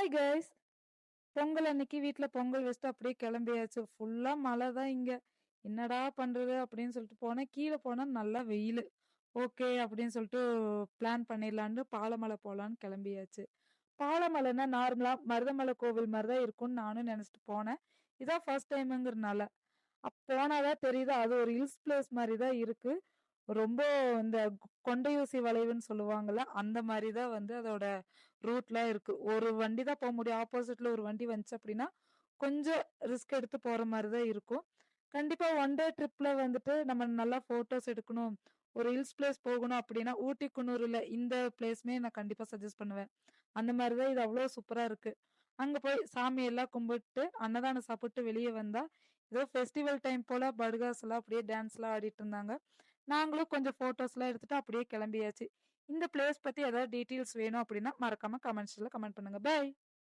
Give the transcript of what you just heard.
Hi guys! Pongal அன்னைக்கு வீட்ல பொங்கல் வச்சுட்டு அப்படியே கிளம்பியாச்சு. ஃபுல்லா மழை தான் இங்க. என்னடா பண்றது அப்படின்னு சொல்லிட்டு போனேன். கீழ போனா நல்லா வெயிலு. ஓகே அப்படின்னு சொல்லிட்டு பிளான் பண்ணிடலான்னு பாலமலை போலான்னு கிளம்பியாச்சு. பாலமலைன்னா நார்மலா மருதமலை கோவில் மாரி தான் இருக்கும்னு நானும் நினைச்சிட்டு போனேன். இதான் ஃபர்ஸ்ட் டைம்ங்கிறனால. போனா தான் தெரியுது அது ஒரு ஹில்ஸ் பிளேஸ் மாரி தான் இருக்கு. ரொம்ப இந்த கொண்டையூசி வளைவுன்னு சொல்லுவாங்கல்ல, அந்த மாரி தான் வந்து அதோட ரூட்லாம் இருக்கு. ஒரு வண்டி தான் போ முடியும். ஆப்போசிட்ல ஒரு வண்டி வந்துச்சு அப்படின்னா, கொஞ்சம் ரிஸ்க் எடுத்து போற மாரி தான் இருக்கும். கண்டிப்பா ஒன் டே ட்ரிப்ல வந்துட்டு நம்ம நல்லா ஃபோட்டோஸ் எடுக்கணும். ஒரு ஹில்ஸ் பிளேஸ் போகணும் அப்படின்னா, ஊட்டி, குன்னூர்ல இந்த பிளேஸுமே நான் கண்டிப்பா சஜெஸ்ட் பண்ணுவேன். அந்த மாரி தான் இது அவ்ளோ சூப்பரா இருக்கு. அங்க போய் சாமியெல்லாம் கும்பிட்டு, அன்னதானம் சாப்பிட்டு வெளிய வந்தா, ஏதோ ஃபெஸ்டிவல் டைம் போல படுகாஸ்லாம் அப்படியே டான்ஸ்லாம் ஆடிட்டு இருந்தாங்க. நாங்களும் கொஞ்சம் ஃபோட்டோஸ்லாம் எடுத்துட்டு அப்படியே கிளம்பியாச்சு. இந்த பிளேஸ் பத்தி ஏதாவது டீட்டெயில்ஸ் வேணும் அப்படின்னா, மறக்காம கமெண்ட்ஸ்ல கமெண்ட் பண்ணுங்க. பை.